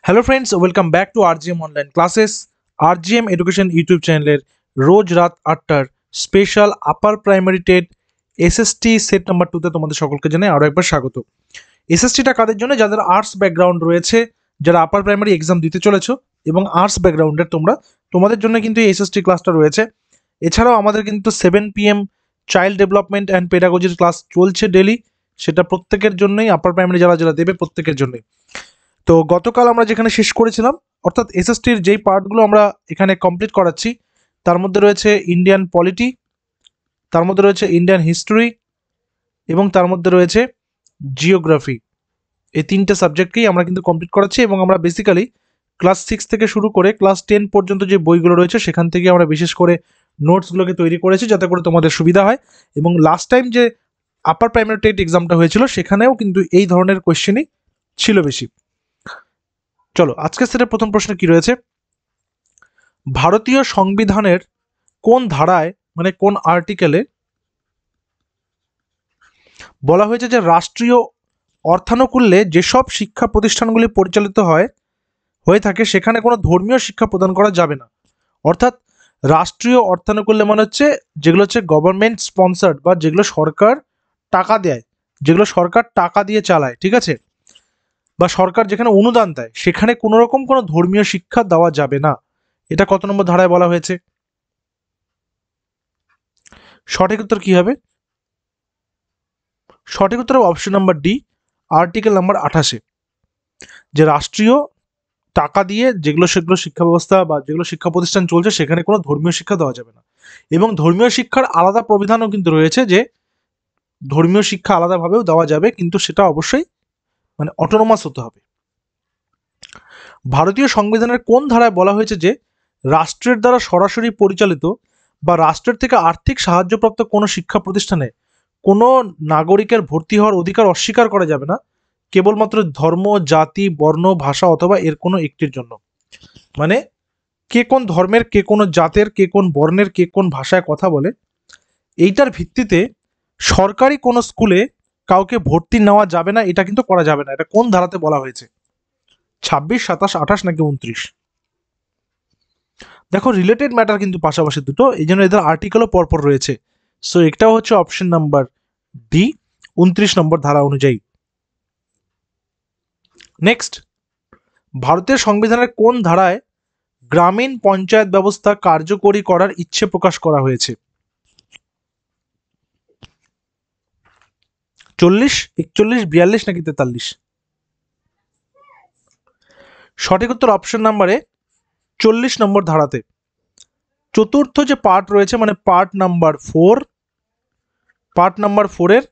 Hello friends, welcome back to RGM online classes. RGM education YouTube চ্যানেলের রোজ রাত 8টার special upper primary TET SST set number 2তে তোমাদের সকলকে জানাই আরও একবার স্বাগত। এসএসটিটা কাদের জন্য? যাদের আর্টস ব্যাকগ্রাউন্ড রয়েছে, যারা আপার প্রাইমারি এক্সাম দিতে চলেছো এবং আর্টস ব্যাকগ্রাউন্ডের তোমাদের জন্য কিন্তু এই এসএসটি ক্লাসটা রয়েছে। এছাড়াও আমাদের কিন্তু 7 PM চাইল্ড ডেভেলপমেন্ট অ্যান্ড পেডাগজির ক্লাস চলছে ডেলি, সেটা প্রত্যেকের জন্যই, আপার প্রাইমারি যারা যারা দেবে প্রত্যেকের জন্যই। তো গতকাল আমরা যেখানে শেষ করেছিলাম, অর্থাৎ এসএসটির যেই পার্টগুলো আমরা এখানে কমপ্লিট করাচ্ছি, তার মধ্যে রয়েছে ইন্ডিয়ান পলিটি, তার মধ্যে রয়েছে ইন্ডিয়ান হিস্ট্রি এবং তার মধ্যে রয়েছে জিওগ্রাফি। এই তিনটে সাবজেক্টকেই আমরা কিন্তু কমপ্লিট করাচ্ছি এবং আমরা বেসিক্যালি ক্লাস 6 থেকে শুরু করে ক্লাস 10 পর্যন্ত যে বইগুলো রয়েছে সেখান থেকে আমরা বিশেষ করে নোটসগুলোকে তৈরি করেছি যাতে করে তোমাদের সুবিধা হয়। এবং লাস্ট টাইম যে আপার প্রাইমারি টেট এক্সামটা হয়েছিল সেখানেও কিন্তু এই ধরনের কোয়েশ্চেনই ছিল বেশি। চলো আজকের সেটের প্রথম প্রশ্ন কি রয়েছে? ভারতীয় সংবিধানের কোন ধারায়, মানে কোন আর্টিকেলে বলা হয়েছে যে রাষ্ট্রীয় অর্থানুকূল্যে যেসব শিক্ষা প্রতিষ্ঠানগুলি পরিচালিত হয়ে থাকে সেখানে কোনো ধর্মীয় শিক্ষা প্রদান করা যাবে না। অর্থাৎ রাষ্ট্রীয় অর্থানুকূল্যে মানে হচ্ছে যেগুলো হচ্ছে গভর্নমেন্ট স্পন্সার্ড বা যেগুলো সরকার টাকা দেয়, যেগুলো সরকার টাকা দিয়ে চালায়, ঠিক আছে, বা সরকার যেখানে অনুদান দেয় সেখানে কোনো রকম কোনো ধর্মীয় শিক্ষা দেওয়া যাবে না। এটা কত নম্বর ধারায় বলা হয়েছে? সঠিক উত্তর কি হবে? সঠিক উত্তর হবে option number D, article number 28। যে রাষ্ট্রীয় টাকা দিয়ে সেগুলো শিক্ষা ব্যবস্থা বা যেগুলো শিক্ষা প্রতিষ্ঠান চলছে সেখানে কোনো ধর্মীয় শিক্ষা দেওয়া যাবে না। এবং ধর্মীয় শিক্ষার আলাদা প্রবিধানও কিন্তু রয়েছে, যে ধর্মীয় শিক্ষা আলাদাভাবেও দেওয়া যাবে, কিন্তু সেটা অবশ্যই মানে অটোনোমাস হতে হবে। ভারতীয় সংবিধানের কোন ধারায় বলা হয়েছে যে রাষ্ট্রের দ্বারা সরাসরি পরিচালিত বা রাষ্ট্রের থেকে আর্থিক সাহায্যপ্রাপ্ত কোনো শিক্ষা প্রতিষ্ঠানে কোনো নাগরিকের ভর্তি হওয়ার অধিকার অস্বীকার করা যাবে না কেবলমাত্র ধর্ম, জাতি, বর্ণ, ভাষা অথবা এর কোনো একটির জন্য? মানে কে কোন ধর্মের, কে কোন জাতের, কে কোন বর্ণের, কে কোন ভাষায় কথা বলে, এইটার ভিত্তিতে সরকারি কোনো স্কুলে কাউকে ভর্তি নেওয়া যাবে না, এটা কিন্তু করা যাবে না। এটা কোন ধারাতে বলা হয়েছে? 26, 27, 28 নাকি 29? দেখো রিলেটেড ম্যাটার কিন্তু পাশাপাশি দুটো, এই জন্য এদের আর্টিকেলও পরপর রয়েছে। সো এটাও হচ্ছে অপশন নাম্বার ডি, 29 নম্বর ধারা অনুযায়ী। নেক্সট, ভারতের সংবিধানের কোন ধারায় গ্রামীণ পঞ্চায়েত ব্যবস্থা কার্যকরী করার ইচ্ছে প্রকাশ করা হয়েছে? 40, 41, 42 নাকি 43? সঠিক উত্তর অপশন নাম্বারে 40 নম্বর ধারাতে। চতুর্থ যে পার্ট রয়েছে মানে পার্ট নাম্বার 4-এর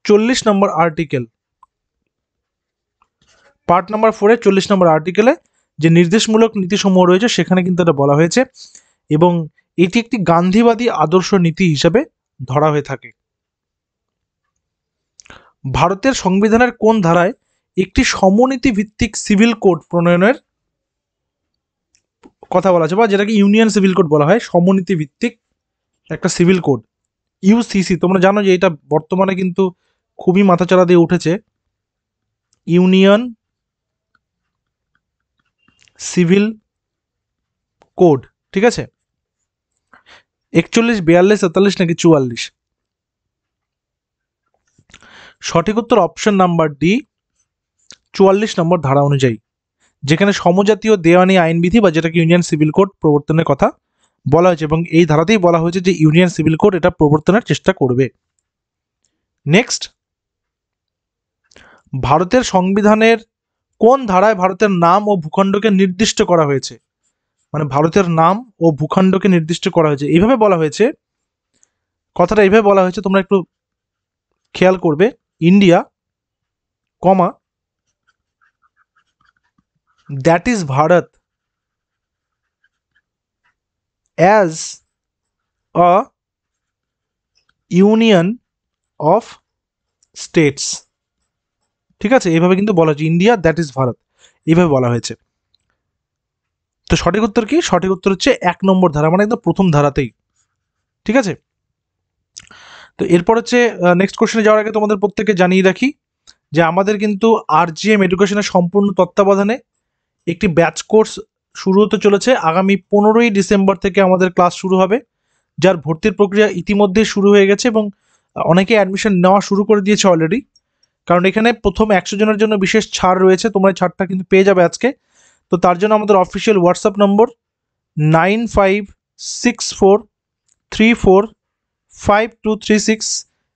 40 নম্বর আর্টিকেল, পার্ট নাম্বার 4-এর 40 নম্বর আর্টিকেলে যে নির্দেশমূলক নীতিসমূহ রয়েছে সেখানে কিন্তু এটা বলা হয়েছে এবং এটি একটি গান্ধীবাদী আদর্শ নীতি হিসেবে ধরা হয়ে থাকে। ভারতের সংবিধানের কোন ধারায় একটি সমনীতি ভিত্তিক সিভিল কোড প্রণয়নের কথা বলা আছে, বা যেটাকে ইউনিয়ন সিভিল কোড বলা হয়, সমনীতি ভিত্তিক একটা সিভিল কোড, ইউসিসি? তোমরা জানো যে এটা বর্তমানে কিন্তু খুবই মাথাচাড়া দিয়ে উঠেছে, ইউনিয়ন সিভিল কোড, ঠিক আছে। 41, 42, 43 নাকি 44? সঠিক উত্তর অপশন নাম্বার ডি, 44 নম্বর ধারা অনুযায়ী, যেখানে সমজাতীয় দেওয়ানি আইনবিধি বা যেটাকে ইউনিয়ন সিভিল কোড প্রবর্তনের কথা বলা হয়েছে এবং এই ধারাতেই বলা হয়েছে যে ইউনিয়ন সিভিল কোড এটা প্রবর্তনের চেষ্টা করবে। নেক্সট, ভারতের সংবিধানের কোন ধারায় ভারতের নাম ও ভূখণ্ডকে নির্দিষ্ট করা হয়েছে? মানে ভারতের নাম ও ভূখণ্ডকে নির্দিষ্ট করা হয়েছে, এইভাবে বলা হয়েছে, কথাটা এইভাবে বলা হয়েছে, তোমরা একটু খেয়াল করবে, India, comma, that is Bharat as a union of states, ঠিক আছে, এইভাবে কিন্তু বলা হয়েছে, ইন্ডিয়া দ্যাট ইজ ভারত, এইভাবে বলা হয়েছে। তো সঠিক উত্তর কি? সঠিক উত্তর হচ্ছে 1 নম্বর ধারা, মানে একদম প্রথম ধারাতেই, ঠিক আছে। তো এরপর হচ্ছে নেক্সট কোশ্চেনে যাওয়ার আগে তোমাদের প্রত্যেককে জানিয়ে রাখি যে আমাদের কিন্তু আরজিএম এডুকেশনের সম্পূর্ণ তত্ত্বাবধানে একটি ব্যাচ কোর্স শুরু হতে চলেছে। আগামী 15ই ডিসেম্বর থেকে আমাদের ক্লাস শুরু হবে, যার ভর্তির প্রক্রিয়া ইতিমধ্যেই শুরু হয়ে গেছে এবং অনেকে অ্যাডমিশন নেওয়া শুরু করে দিয়েছে অলরেডি। কারণ এখানে প্রথম 100 জনের জন্য বিশেষ ছাড় রয়েছে, তোমরা এই ছাড়টা কিন্তু পেয়ে যাবে আজকে। তো তার জন্য আমাদের অফিসিয়াল হোয়াটসঅ্যাপ নম্বর 9564345236,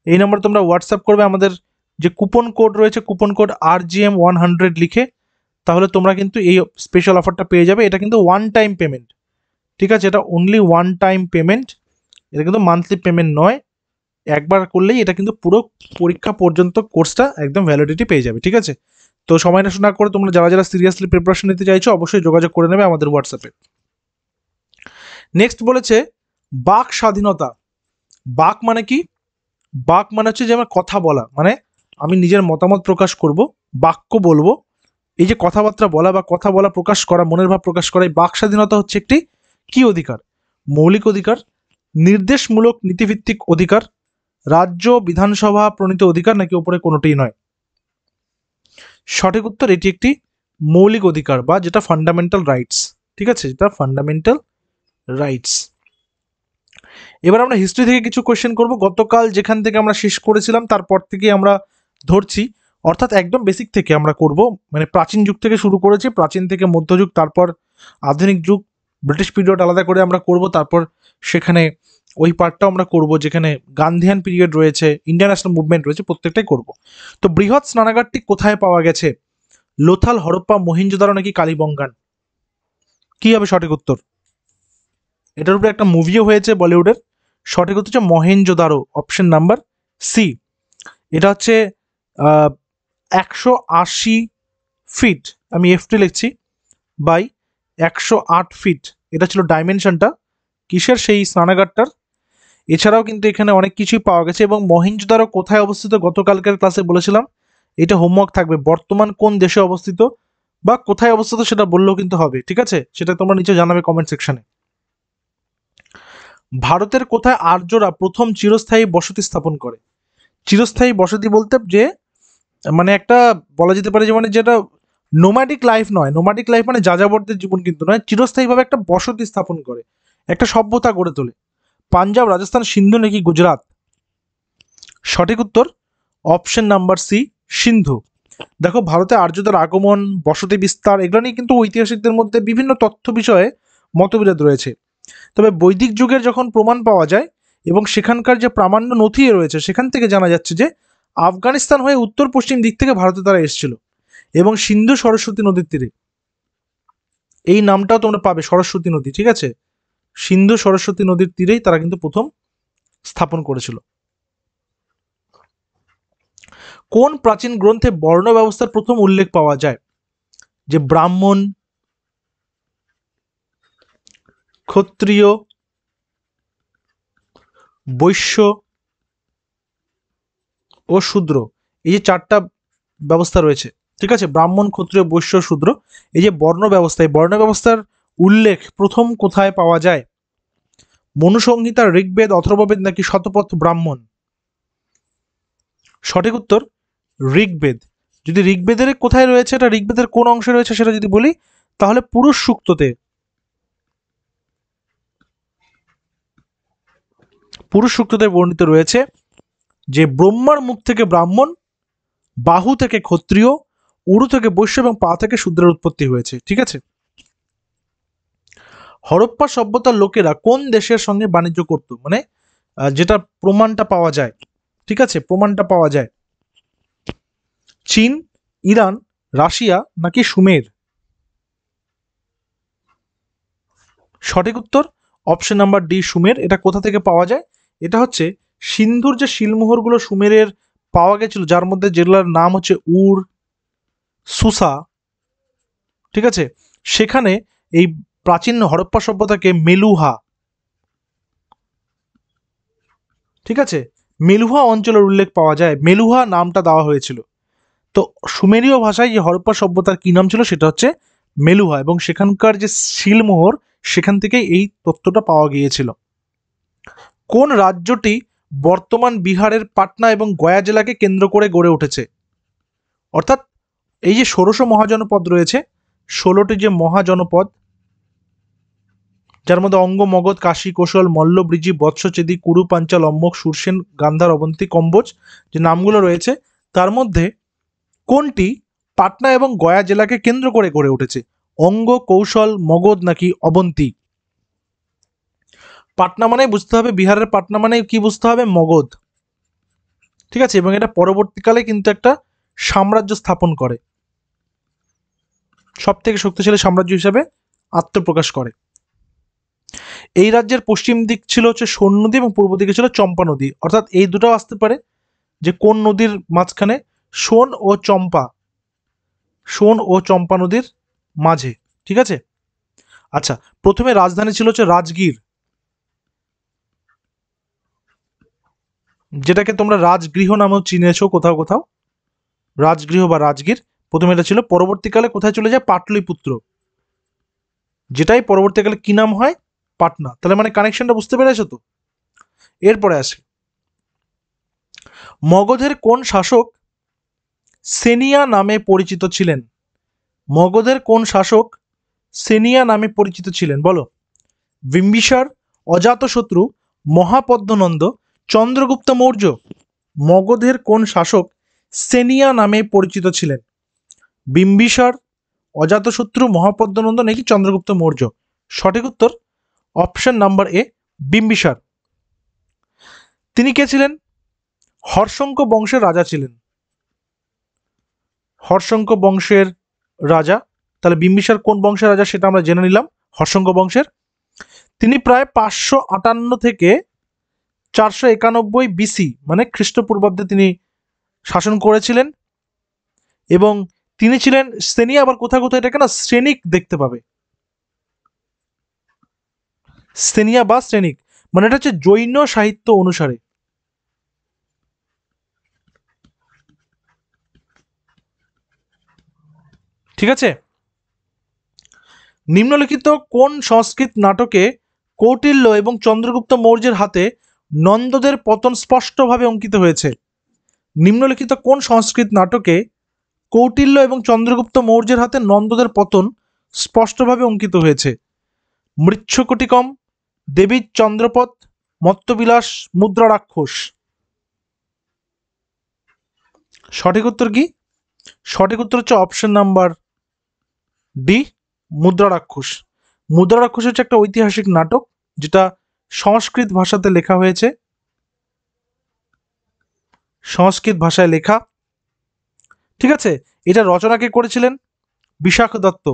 এই নম্বরে তোমরা হোয়াটসঅ্যাপ করবে আমাদের যে কুপন কোড রয়েছে, কুপন কোড RGM100 লিখে, তাহলে তোমরা কিন্তু এই স্পেশাল অফারটা পেয়ে যাবে। এটা কিন্তু ওয়ান টাইম পেমেন্ট, ঠিক আছে? এটা অনলি ওয়ান টাইম পেমেন্ট, এটা কিন্তু মান্থলি পেমেন্ট নয়। একবার করলেই এটা কিন্তু পুরো পরীক্ষা পর্যন্ত কোর্সটা একদম ভ্যালিডিটি পেয়ে যাবে, ঠিক আছে? তো সময় নষ্ট না করে তোমরা যারা যারা সিরিয়াসলি প্রিপারেশন নিতে চাইছো অবশ্যই যোগাযোগ করে নেবে আমাদের হোয়াটসঅ্যাপে। নেক্সট বলেছে বাক স্বাধীনতা। বাক মানে কি? বাক মানে হচ্ছে যে আমার কথা বলা, মানে আমি নিজের মতামত প্রকাশ করব, বাক্য বলবো। এই যে কথাবার্তা বলা বা কথা বলা, প্রকাশ করা, মনের ভাব প্রকাশ করা, এই বাক স্বাধীনতা হচ্ছে একটি কি অধিকার? মৌলিক অধিকার, নির্দেশমূলক নীতিভিত্তিক অধিকার, রাজ্য বিধানসভা প্রণীত অধিকার, নাকি ওপরে কোনোটিই নয়? সঠিক উত্তর এটি একটি মৌলিক অধিকার বা যেটা ফান্ডামেন্টাল রাইটস, ঠিক আছে? যেটা ফান্ডামেন্টাল রাইটস। এবার আমরা হিস্ট্রি থেকে কিছু কোয়েশ্চেন করব। গতকাল যেখান থেকে আমরা শেষ করেছিলাম তারপর থেকে আমরা ধরছি, অর্থাৎ একদম বেসিক থেকে আমরা করব, মানে প্রাচীন যুগ থেকে শুরু করেছি, প্রাচীন থেকে মধ্যযুগ, তারপর আধুনিক যুগ, ব্রিটিশ পিরিয়ড আলাদা করে আমরা করব, তারপর সেখানে ওই পার্টটাও আমরা করব যেখানে গান্ধিয়ান পিরিয়ড রয়েছে, ইন্ডিয়ান ন্যাশনাল মুভমেন্ট রয়েছে, প্রত্যেকটাই করব। তো বৃহৎ স্নানাগারটি কোথায় পাওয়া গেছে? লোথাল, হরপ্পা, মহেঞ্জোদারো নাকি কালীবঙ্গান? কি হবে সঠিক উত্তর? এটার উপরে একটা মুভিও হয়েছে বলিউডের। সঠিক উত্তর হচ্ছে মহেঞ্জোদারো, অপশন নাম্বার সি। এটা হচ্ছে 180 ফিট, আমি এফটি লিখছি, বাই 108 ফিট, এটা ছিল ডাইমেনশনটা কিসের? সেই স্নানাগারটার। এছাড়াও কিন্তু এখানে অনেক কিছুই পাওয়া গেছে। এবং মহেঞ্জোদারো কোথায় অবস্থিত গতকালকের ক্লাসে বলেছিলাম, এটা হোমওয়ার্ক থাকবে, বর্তমান কোন দেশে অবস্থিত বা কোথায় অবস্থিত সেটা বললেও কিন্তু হবে, ঠিক আছে? সেটা তোমরা নিচে জানাবে কমেন্ট সেকশনে। ভারতের কোথায় আর্যরা প্রথম চিরস্থায়ী বসতি স্থাপন করে? চিরস্থায়ী বসতি বলতে যে মানে একটা বলা যেতে পারে যে মানে যেটা নোম্যাডিক লাইফ নয়, নোম্যাডিক লাইফ মানে যাযাবরদের জীবন কিন্তু নয়, চিরস্থায়ীভাবে একটা বসতি স্থাপন করে, একটা সভ্যতা গড়ে তোলে। পাঞ্জাব, রাজস্থান, সিন্ধু নাকি গুজরাট? সঠিক উত্তর অপশন নাম্বার সি, সিন্ধু। দেখো, ভারতে আর্যদের আগমন, বসতি বিস্তার, এগুলো নিয়ে কিন্তু ঐতিহাসিকদের মধ্যে বিভিন্ন তথ্য বিষয়ে মতবিরোধ রয়েছে। তবে বৈদিক যুগের যখন প্রমাণ পাওয়া যায় এবং সেখানকার যে প্রামাণ্য নথি রয়েছে সেখান থেকে জানা যাচ্ছে যে আফগানিস্তান হয়ে উত্তর পশ্চিম দিক থেকে ভারতে তারা এসেছিল এবং সিন্ধু সরস্বতী নদীর তীরে। এই নামটাও তোমরা পাবে, সরস্বতী নদী, ঠিক আছে? সিন্ধু সরস্বতী নদীর তীরেই তারা কিন্তু প্রথম স্থাপন করেছিল। কোন প্রাচীন গ্রন্থে বর্ণ ব্যবস্থার প্রথম উল্লেখ পাওয়া যায়? যে ব্রাহ্মণ, ক্ষত্রিয়, বৈশ্য ও শূদ্র, এই যে চারটা ব্যবস্থা রয়েছে, ঠিক আছে? ব্রাহ্মণ, ক্ষত্রিয়, বৈশ্য, শূদ্র, এই যে বর্ণ ব্যবস্থা, এই বর্ণ ব্যবস্থার উল্লেখ প্রথম কোথায় পাওয়া যায়? মনুসংহিতা, ঋগ্বেদ, অথর্ববেদ নাকি শতপথ ব্রাহ্মণ? সঠিক উত্তর ঋগ্বেদ। যদি ঋগ্বেদের কোথায় রয়েছে, এটা ঋগ্বেদের কোন অংশে রয়েছে সেটা যদি বলি, তাহলে পুরুষ সূক্ততে, পুরুষ সূক্ততে বর্ণিত রয়েছে যে ব্রহ্মার মুখ থেকে ব্রাহ্মণ, বাহু থেকে ক্ষত্রিয়, উরু থেকে বৈশ্য এবং পা থেকে শূদ্রের উৎপত্তি হয়েছে, ঠিক আছে? হরপ্পা সভ্যতার লোকেরা কোন দেশের সঙ্গে বাণিজ্য করত? মানে যেটা প্রমাণটা পাওয়া যায়, ঠিক আছে? প্রমাণটা পাওয়া যায়, চীন, ইরান, রাশিয়া নাকি সুমের? সঠিক উত্তর অপশন নাম্বার ডি, সুমের। এটা কোথা থেকে পাওয়া যায়? এটা হচ্ছে সিন্ধুর যে শিলমোহরগুলো সুমেরের পাওয়া গেছিল, যার মধ্যে যেগুলোর নাম হচ্ছে উর, সুসা, ঠিক আছে? সেখানে এই প্রাচীন হরপ্পা সভ্যতাকে মেলুহা, ঠিক আছে, মেলুহা অঞ্চলের উল্লেখ পাওয়া যায়, মেলুহা নামটা দেওয়া হয়েছিল। তো সুমেরীয় ভাষায় যে হরপ্পা সভ্যতার কি নাম ছিল সেটা হচ্ছে মেলুহা, এবং সেখানকার যে শিলমোহর সেখান থেকে এই তথ্যটা পাওয়া গিয়েছিল। কোন রাজ্যটি বর্তমান বিহারের পাটনা এবং গয়া জেলাকে কেন্দ্র করে গড়ে উঠেছে? অর্থাৎ এই যে ষোড়শ মহাজনপদ রয়েছে 16টি যে মহাজনপদ, যার মধ্যে অঙ্গ, মগধ, কাশী, কোশল, মল্ল, ব্রিজি, বৎসচেদি, কুরু, পাঞ্চাল, অম্মক, সুরসেন, গান্ধার, অবন্তী, কম্বোজ যে নামগুলো রয়েছে, তার মধ্যে কোনটি পাটনা এবং গয়া জেলাকে কেন্দ্র করে গড়ে উঠেছে? অঙ্গ, কৌশল, মগধ নাকি অবন্তী? পাটনা মানে বুঝতে হবে, বিহারের পাটনা মানে কি বুঝতে হবে? মগধ। ঠিক আছে, এবং এটা পরবর্তীকালে কিন্তু একটা সাম্রাজ্য স্থাপন করে, সব থেকে শক্তিশালী সাম্রাজ্য হিসাবে আত্মপ্রকাশ করে। এই রাজ্যের পশ্চিম দিক ছিল হচ্ছে সোন নদী এবং পূর্ব দিকে ছিল চম্পা নদী। অর্থাৎ এই দুটাও আসতে পারে যে কোন নদীর মাঝখানে? সোন ও চম্পা, সোন ও চম্পা নদীর মাঝে। ঠিক আছে, আচ্ছা, প্রথমে রাজধানী ছিল হচ্ছে রাজগীর, যেটাকে তোমরা রাজগৃহ নামেও চিনেছো কোথাও কোথাও, রাজগৃহ বা রাজগীর। প্রথমে এটা ছিল, পরবর্তীকালে কোথায় চলে যায়? পাটলিপুত্র, যেটাই পরবর্তীকালে কি নাম হয়? পাটনা। তাহলে মানে কানেকশনটা বুঝতে পেরেছো তো? এরপরে আসি, মগধের কোন শাসক সেনিয়া নামে পরিচিত ছিলেন? মগধের কোন শাসক সেনিয়া নামে পরিচিত ছিলেন? বলো। বিম্বিসার, অজাতশত্রু, মহাপদ্মনন্দ, চন্দ্রগুপ্ত মৌর্য? মগধের কোন শাসক সেনিয়া নামে পরিচিত ছিলেন? বিম্বিসার, অজাতশত্রু, মহাপদ্মনন্দ নাকি চন্দ্রগুপ্ত মৌর্য? সঠিক উত্তর অপশন নাম্বার এ, বিম্বিসার। তিনি কে ছিলেন? হর্ষঙ্ক বংশের রাজা ছিলেন, হর্ষঙ্ক বংশের রাজা। তাহলে বিম্বিসার কোন বংশের রাজা সেটা আমরা জেনে নিলাম, হর্ষঙ্ক বংশের। তিনি প্রায় 558 থেকে 491 বিসি মানে খ্রিস্টপূর্বাব্দে তিনি শাসন করেছিলেন, এবং তিনি ছিলেন শ্রেণী, আবার কোথাও কোথাও এটাকে না শ্রেণিক দেখতে পাবে, শ্রেণিয়া বা শ্রেণিক, মানে এটা হচ্ছে জৈন সাহিত্য অনুসারে। ঠিক আছে, নিম্নলিখিত কোন সংস্কৃত নাটকে কৌটিল্য এবং চন্দ্রগুপ্ত মৌর্যের হাতে নন্দদের পতন স্পষ্টভাবে অঙ্কিত হয়েছে? নিম্নলিখিত কোন সংস্কৃত নাটকে কৌটিল্য এবং চন্দ্রগুপ্ত মৌর্যের হাতে নন্দদের পতন স্পষ্টভাবে অঙ্কিত হয়েছে? মৃচ্ছকটিকম, দেবী চন্দ্রপথ, মত্তবিলাস, মুদ্রা রাক্ষস? সঠিক উত্তর কি? সঠিক উত্তর হচ্ছে অপশন নাম্বার ডি, মুদ্রা রাক্ষস। মুদ্রা রাক্ষস হচ্ছে একটা ঐতিহাসিক নাটক, যেটা সংস্কৃত ভাষাতে লেখা হয়েছে, সংস্কৃত ভাষায় লেখা। ঠিক আছে, এটা রচনা কে করেছিলেন? বিশাখ দত্ত।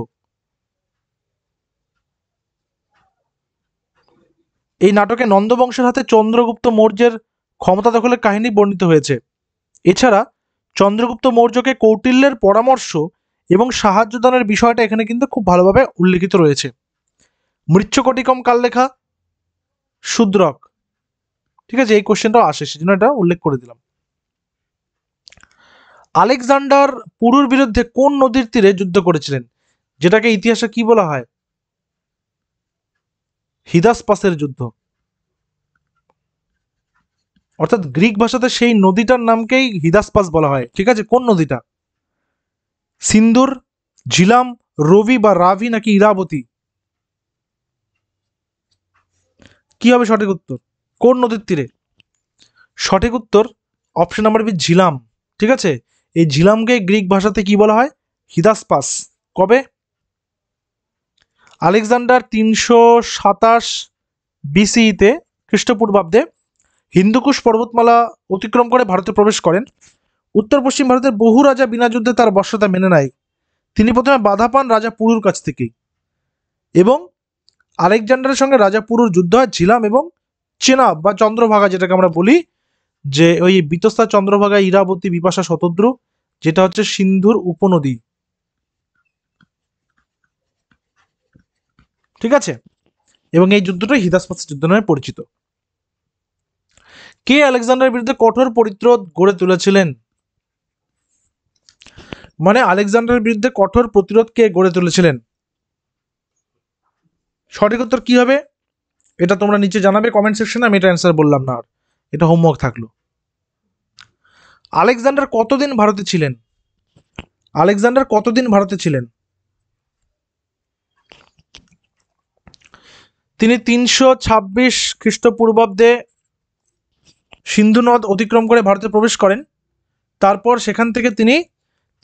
এই নাটকে নন্দবংশের হাতে চন্দ্রগুপ্ত মৌর্যের ক্ষমতা দখলের কাহিনী বর্ণিত হয়েছে। এছাড়া চন্দ্রগুপ্ত মৌর্যকে কৌটিল্যের পরামর্শ এবং সাহায্য দানের বিষয়টা এখানে কিন্তু খুব ভালোভাবে উল্লেখিত রয়েছে। মৃচ্ছকটিকম কার লেখা? শূদ্রক। ঠিক আছে, এই কোশ্চেনটাও আসে, সেজন্য এটা উল্লেখ করে দিলাম। আলেকজান্ডার পুরুর বিরুদ্ধে কোন নদীর তীরে যুদ্ধ করেছিলেন, যেটাকে ইতিহাসে কি বলা হয়? হিদাসপাসের যুদ্ধ। অর্থাৎ গ্রিক ভাষাতে সেই নদীটার নামকেই হিদাসপাস বলা হয়। ঠিক আছে, কোন নদীটা? সিন্ধুর, ঝিলাম, রবি বা রাভি নাকি ইরাবতী? কি হবে সঠিক উত্তর? কোন নদীর তীরে? সঠিক উত্তর অপশন নাম্বার বি, ঝিলাম। ঠিক আছে, এই ঝিলামকে গ্রিক ভাষাতে কি বলা হয়? হিদাসপাস। কবে? আলেকজান্ডার 327 বিসিইতে, খ্রিস্টপূর্বাব্দে হিন্দুকুশ পর্বতমালা অতিক্রম করে ভারতে প্রবেশ করেন। উত্তর পশ্চিম ভারতের বহু রাজা বিনা যুদ্ধে তার বর্ষতা মেনে নেয়। তিনি প্রথমে বাধা পান রাজা পুরুর কাছ থেকেই, এবং আলেকজান্ডারের সঙ্গে রাজা পুরুর যুদ্ধ হয় ঝিলাম এবং চেনাব বা চন্দ্রভাগা, যেটাকে আমরা বলি যে ওই বিতস্তা, চন্দ্রভাগা, ইরাবতী, বিপাশা, শতদ্রু, যেটা হচ্ছে সিন্ধুর উপনদী। ঠিক আছে, এবং এই যুদ্ধটা হিদাসপাস যুদ্ধ নামে পরিচিত। কে আলেকজান্ডারের বিরুদ্ধে কঠোর প্রতিরোধ গড়ে তুলেছিলেন? মানে আলেকজান্ডারের বিরুদ্ধে কঠোর প্রতিরোধ কে গড়ে তুলেছিলেন? সঠিক উত্তর কি হবে এটা তোমরা নিচে জানাবে কমেন্ট সেকশনে, আমি এটা অ্যান্সার বললাম না আর, এটা হোমওয়ার্ক থাকলো। আলেকজান্ডার কতদিন ভারতে ছিলেন? আলেকজান্ডার কতদিন ভারতে ছিলেন? তিনি 326 খ্রিস্টপূর্বাব্দে সিন্ধু নদ অতিক্রম করে ভারতে প্রবেশ করেন। তারপর সেখান থেকে তিনি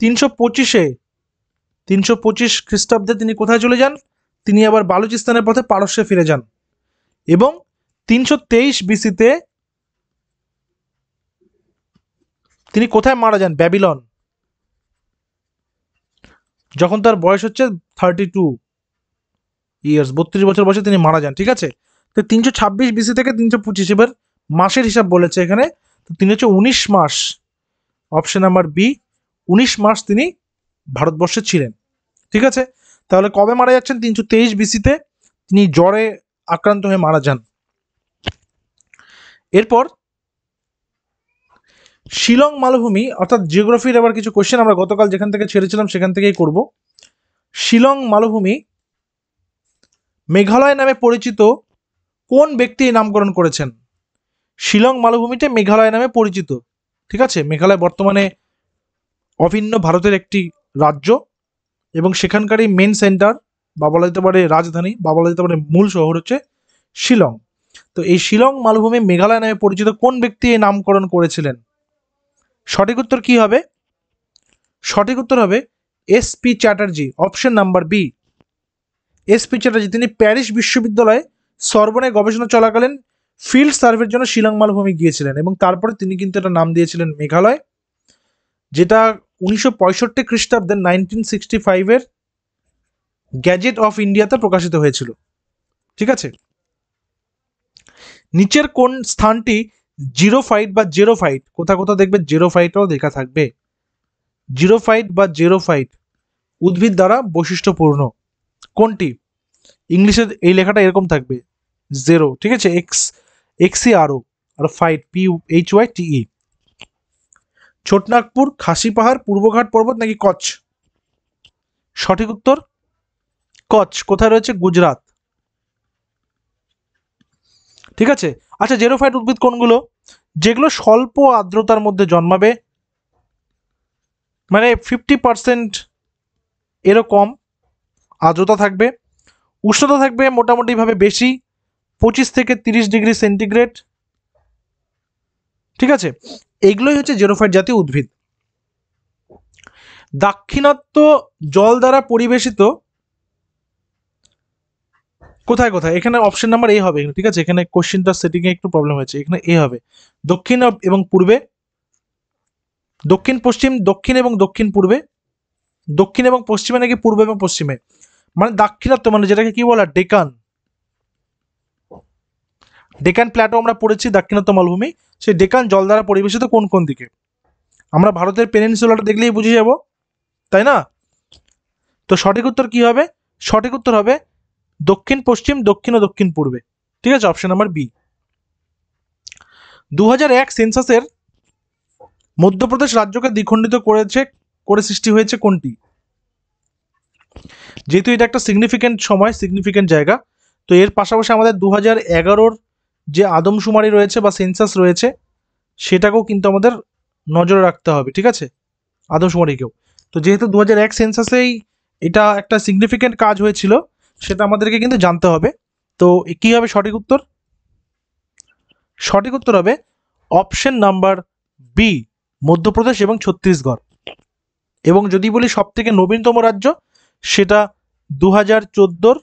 325 খ্রিস্টাব্দে তিনি কোথায় চলে যান? তিনি আবার বালুচিস্তানের পথে পারস্যে ফিরে যান এবং 323 বিসিতে তিনি কোথায় মারা যান? ব্যাবিলন, যখন তার বয়স হচ্ছে 32 ইয়ার্স, 32 বছর বয়সে তিনি মারা যান। ঠিক আছে, তো 326 বিসি থেকে 325, এবার মাসের হিসাব বলেছে এখানে, তো তিনি হচ্ছে 19 মাস, অপশন নাম্বার বি, 19 মাস তিনি ভারতবর্ষে ছিলেন। ঠিক আছে, তাহলে কবে মারা যাচ্ছেন? 323 বিসিতে তিনি জ্বরে আক্রান্ত হয়ে মারা যান। এরপর শিলং মালভূমি, অর্থাৎ জিওগ্রাফির আবার কিছু কোশ্চেন আমরা গতকাল যেখান থেকে ছেড়েছিলাম সেখান থেকেই করব। শিলং মালভূমি মেঘালয় নামে পরিচিত কোন ব্যক্তি নামকরণ করেছেন? শিলং মালভূমিতে মেঘালয় নামে পরিচিত। ঠিক আছে, মেঘালয় বর্তমানে অভিন্ন ভারতের একটি রাজ্য এবং সেখানকারই মেন সেন্টার বা বলা যেতে পারে রাজধানী বা বলা যেতে পারে মূল শহর হচ্ছে শিলং। তো এই শিলং মালভূমি মেঘালয় নামে পরিচিত কোন ব্যক্তি এই নামকরণ করেছিলেন? সঠিক উত্তর কি হবে? সঠিক উত্তর হবে SP Chatterjee, option number B, SP Chatterjee. তিনি প্যারিস বিশ্ববিদ্যালয়ে সরবনে গবেষণা চলাকালীন ফিল্ড সার্ভের জন্য শিলং মালভূমি গিয়েছিলেন এবং তারপরে তিনি কিন্তু এটা নাম দিয়েছিলেন মেঘালয়, যেটা 1965 খ্রিস্টাব্দে 1965 গ্যাজেট অফ ইন্ডিয়াতে প্রকাশিত হয়েছিল। ঠিক আছে, নিচের কোন স্থানটি জিরোফাইট বা জেরোফাইট, কোথাও কোথাও দেখবে জেরোফাইটও দেখা থাকবে, জিরোফাইট বা জেরোফাইট উদ্ভিদ দ্বারা বৈশিষ্ট্যপূর্ণ কোনটি? ইংলিশের এই লেখাটা এরকম থাকবে, জেরো, ঠিক আছে, XCRO আর ফাইট PHYTE। ছোটনাগপুর, খাসি পাহাড়, পূর্বঘাট পর্বত নাকি কচ্ছ? সঠিক উত্তর কচ্ছ। কোথায় রয়েছে? গুজরাট। ঠিক আছে, আচ্ছা, জেরোফাইট উদ্ভিদ কোনগুলো? যেগুলো স্বল্প আর্দ্রতার মধ্যে জন্মাবে, মানে 50% এরও কম আর্দ্রতা থাকবে, উষ্ণতা থাকবে মোটামুটিভাবে বেশি, 25 থেকে 30 ডিগ্রি সেন্টিগ্রেড। ঠিক আছে, এইগুলোই হচ্ছে জেরোফাইট জাতীয় উদ্ভিদ। দাক্ষিণাত্য জল দ্বারা পরিবেশিত কোথায় কোথায়? এখানে অপশন নাম্বার এ হবে। ঠিক আছে, এখানে কোশ্চেনটা সেটিংয়ে একটু প্রবলেম হয়েছে, এখানে এ হবে। দক্ষিণ এবং পূর্বে, দক্ষিণ পশ্চিম, দক্ষিণ এবং দক্ষিণ পূর্বে, দক্ষিণ এবং পশ্চিমে নাকি পূর্ব এবং পশ্চিমে? মানে দাক্ষিণাত্য মানে যেটাকে কি বলা, ডেকান, ডেকান প্ল্যাটো আমরা পড়েছি দাক্ষিণাত্য মালভূমি, সেই ডেকান জল দ্বারা পরিবেশিত কোন কোন দিকে? আমরা ভারতের পেনিনসুলাটা দেখলেই বুঝে যাব, তাই না? তো সঠিক উত্তর কি হবে? সঠিক উত্তর হবে দক্ষিণ পশ্চিম, দক্ষিণ ও দক্ষিণ পূর্বে। ঠিক আছে, অপশন নাম্বার বি। 2001 সেন্সাসের মধ্যপ্রদেশ রাজ্যকে দ্বিখণ্ডিত করে সৃষ্টি হয়েছে কোনটি? যেহেতু এটা একটা সিগনিফিক্যান্ট সময়, সিগনিফিক্যান্ট জায়গা, তো এর পাশাপাশি আমাদের 2011 যে আদমশুমারি রয়েছে বা সেন্সাস রয়েছে সেটাকেও কিন্তু আমাদের নজরে রাখতে হবে। ঠিক আছে, আদমশুমারিকেও। তো যেহেতু 2001 সেন্সাসেই এটা একটা সিগনিফিক্যান্ট কাজ হয়েছিল, সেটা আমাদেরকে কিন্তু জানতে হবে। তো কি হবে সঠিক উত্তর? সঠিক উত্তর হবে অপশন নাম্বার বি, মধ্যপ্রদেশ এবং ছত্তিশগড়। এবং যদি বলি সব থেকে নবীনতম রাজ্য, সেটা 2014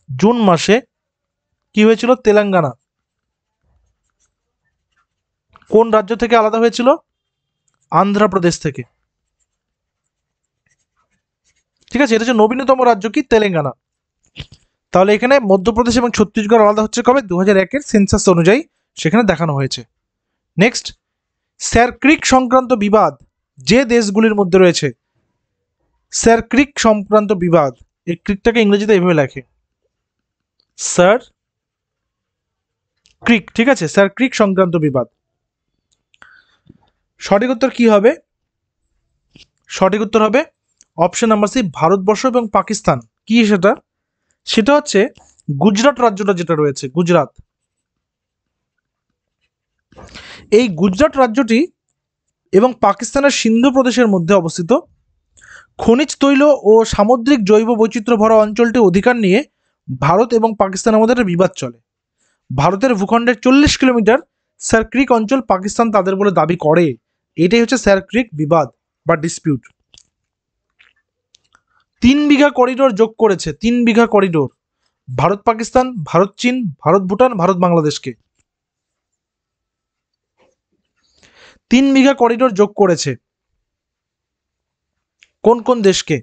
জুন মাসে কি হয়েছিল? তেলেঙ্গানা। কোন রাজ্য থেকে আলাদা হয়েছিল? আন্ধ্রপ্রদেশ থেকে। ঠিক আছে, এটা হচ্ছে নবীনতম রাজ্য কি? তেলেঙ্গানা। তাহলে এখানে মধ্যপ্রদেশ এবং ছত্তিশগড় আলাদা হচ্ছে কবে? 2001 সেন্সাস অনুযায়ী সেখানে দেখানো হয়েছে। নেক্সট, স্যার ক্রিক সংক্রান্ত বিবাদ যে দেশগুলির মধ্যে রয়েছে, স্যার ক্রিক সংক্রান্ত বিবাদ, এই ক্রিকটাকে ইংরেজিতে এইভাবে লেখে, স্যার ক্রিক। ঠিক আছে, স্যার ক্রিক সংক্রান্ত বিবাদ। সঠিক উত্তর কি হবে? সঠিক উত্তর হবে অপশন নাম্বার সি, ভারতবর্ষ এবং পাকিস্তান। কি সেটা? সেটা হচ্ছে গুজরাট রাজ্যটা যেটা রয়েছে, গুজরাট। এই গুজরাট রাজ্যটি এবং পাকিস্তানের সিন্ধু প্রদেশের মধ্যে অবস্থিত। খনিজ তৈল ও সামুদ্রিক জৈব বৈচিত্র্য ভরা অঞ্চলটি অধিকার নিয়ে ভারত এবং পাকিস্তানের মধ্যে একটা বিবাদ চলে। ভারতের ভূখণ্ডের 40 কিলোমিটার স্যার ক্রিক অঞ্চল পাকিস্তান তাদের বলে দাবি করে। এটাই হচ্ছে স্যার ক্রিক বিবাদ বা ডিসপিউট। 3 বিঘা করিডোর যোগ করেছে, 3 বিঘা করিডোর ভারত পাকিস্তান, ভারত চীন, ভারত ভুটান, ভারত বাংলাদেশকে 3 বিঘা করিডোর যোগ করেছে। কোন কোন দেশকে?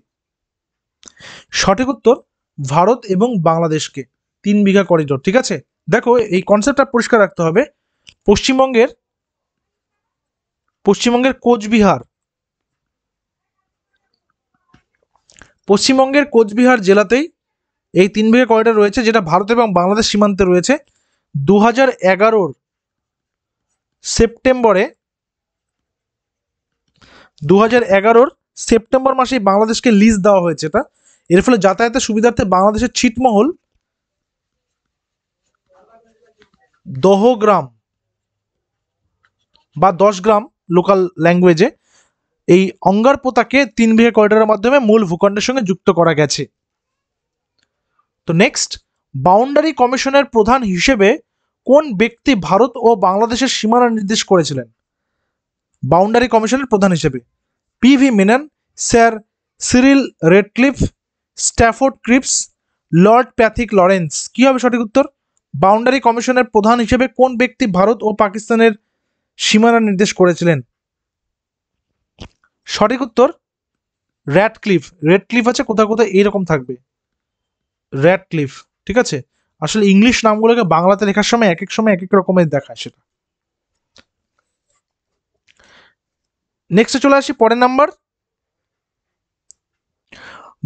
সঠিক উত্তর ভারত এবং বাংলাদেশকে 3 বিঘা করিডোর। ঠিক আছে, দেখো এই কনসেপ্টটা পরিষ্কার রাখতে হবে। পশ্চিমবঙ্গের কোচবিহার জেলাতেই এই 3 বিঘা করিডোর রয়েছে, যেটা ভারত এবং বাংলাদেশ সীমান্তে রয়েছে। 2011 সেপ্টেম্বরে 2011 মাসেই বাংলাদেশকে লিজ দেওয়া হয়েছে এটা। এর ফলে যাতায়াতের সুবিধার্থে বাংলাদেশের ছিটমহল, দহগ্রাম বা 10 গ্রাম লোকাল ল্যাঙ্গুয়েজে, এই অঙ্গারপোতাকে 3 বিঘা করিডোরের মাধ্যমে মূল ভূখণ্ডের সঙ্গে যুক্ত করা গেছে। তো নেক্সট, বাউন্ডারি কমিশনের প্রধান হিসেবে কোন ব্যক্তি ভারত ও বাংলাদেশের সীমানা নির্দেশ করেছিলেন? বাউন্ডারি কমিশনের প্রধান হিসেবে PV Menon, Sir Cyril Radcliffe, Stafford Cripps, Lord Pethick Lawrence. কি হবে সঠিক উত্তর? বাউন্ডারি কমিশনের প্রধান হিসেবে কোন ব্যক্তি ভারত ও পাকিস্তানের সীমানা নির্দেশ করেছিলেন? সঠিক উত্তর র্যাডক্লিফ। রেডক্লিফ আছে কোথাও কোথাও এইরকম থাকবে, র্যাডক্লিফ। ঠিক আছে, আসলে ইংলিশ নামগুলোকে বাংলাতে লেখার সময় এক এক রকমের দেখায় সেটা। নেক্সটে চলে আসি পরের নাম্বার।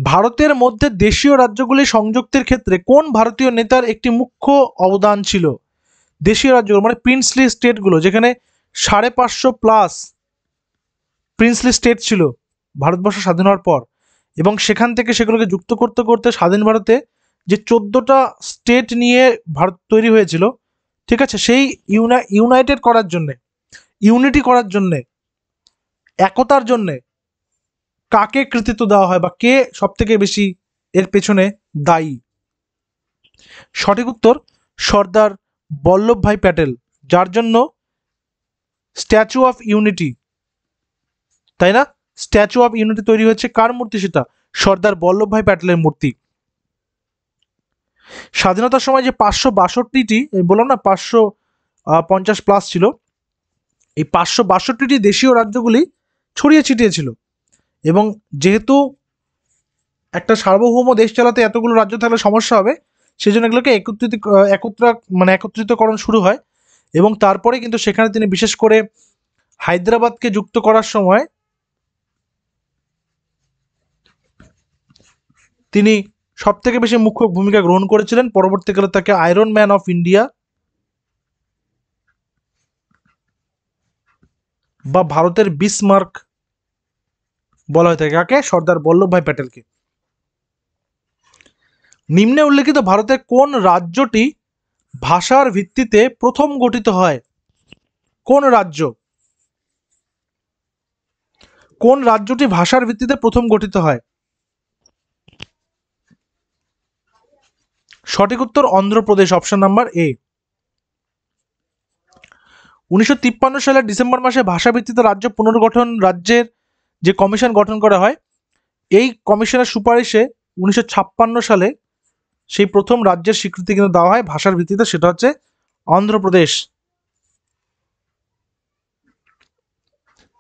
ভারতের মধ্যে দেশীয় রাজ্যগুলি সংযুক্তের ক্ষেত্রে কোন ভারতীয় নেতার একটি মুখ্য অবদান ছিল? দেশীয় রাজ্যগুলো মানে প্রিন্সলি স্টেটগুলো, যেখানে 550+ প্রিন্সলি স্টেট ছিল ভারতবর্ষ স্বাধীন হওয়ার পর, এবং সেখান থেকে সেগুলোকে যুক্ত করতে করতে স্বাধীন ভারতে যে 14টা স্টেট নিয়ে ভারত তৈরি হয়েছিল, ঠিক আছে, সেই ইউনাইটেড করার জন্যে, ইউনিটি করার জন্যে, একতার জন্যে কাকে কৃতিত্ব দেওয়া হয় বা কে সব থেকে বেশি এর পেছনে দায়ী? সঠিক উত্তর সর্দার বল্লভভাই প্যাটেল, যার জন্য স্ট্যাচু অফ ইউনিটি, তাই না, স্ট্যাচু অফ ইউনিটি তৈরি হচ্ছে। কার মূর্তি সেটা? সর্দার বল্লভভাই প্যাটেলের মূর্তি। স্বাধীনতার সময় যে 562টি, বললাম না 550+ ছিল, এই 562টি দেশীয় রাজ্যগুলি ছড়িয়ে ছিটিয়ে ছিল, এবং যেহেতু একটা সার্বভৌম দেশ চালাতে এতগুলো রাজ্য থাকলে সমস্যা হবে, সেজন্য এগুলোকে একত্রিতকরণ শুরু হয়। এবং তারপরে কিন্তু সেখানে তিনি বিশেষ করে হায়দ্রাবাদকে যুক্ত করার সময় তিনি সব থেকে বেশি মুখ্য ভূমিকা গ্রহণ করেছিলেন। পরবর্তীকালে তাকে আয়রন ম্যান অফ ইন্ডিয়া বা ভারতের বিসমার্ক বলা হয়ে থাকে। কাকে? সর্দার বল্লভভাই প্যাটেলকে। নিম্নে উল্লেখিত ভারতের কোন রাজ্যটি ভাষার ভিত্তিতে প্রথম গঠিত হয়? কোন রাজ্যটি ভাষার ভিত্তিতে প্রথম গঠিত হয়? সঠিক উত্তর অন্ধ্রপ্রদেশ, অপশন নাম্বার এ। 1953 সালের ডিসেম্বর মাসে ভাষাভিত্তিতে রাজ্য পুনর্গঠন রাজ্যের যে কমিশন গঠন করা হয়, এই কমিশনের সুপারিশে 1956 সালে সেই প্রথম রাজ্যের স্বীকৃতি কিন্তু দেওয়া হয় ভাষার ভিত্তিতে, সেটা হচ্ছে অন্ধ্রপ্রদেশ।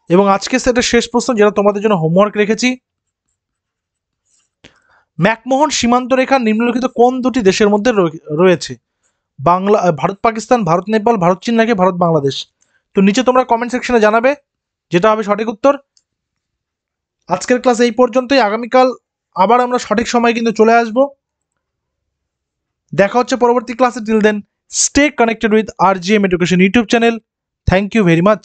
এবং আজকে সেটা শেষ প্রশ্ন, যেটা তোমাদের জন্য হোমওয়ার্ক রেখেছি। ম্যাকমোহন সীমান্ত রেখা নিম্নলিখিত কোন দুটি দেশের মধ্যে রয়েছে? ভারত পাকিস্তান, ভারত নেপাল, ভারত চীন, নাকি ভারত বাংলাদেশ? তো নিচে তোমরা কমেন্ট সেকশনে জানাবে যেটা হবে সঠিক উত্তর। আজকের ক্লাস এই পর্যন্তই। আগামীকাল আবার আমরা সঠিক সময় কিন্তু চলে আসব। দেখা হচ্ছে পরবর্তী ক্লাসে। Till then stay connected with RGM education YouTube channel. Thank you very much.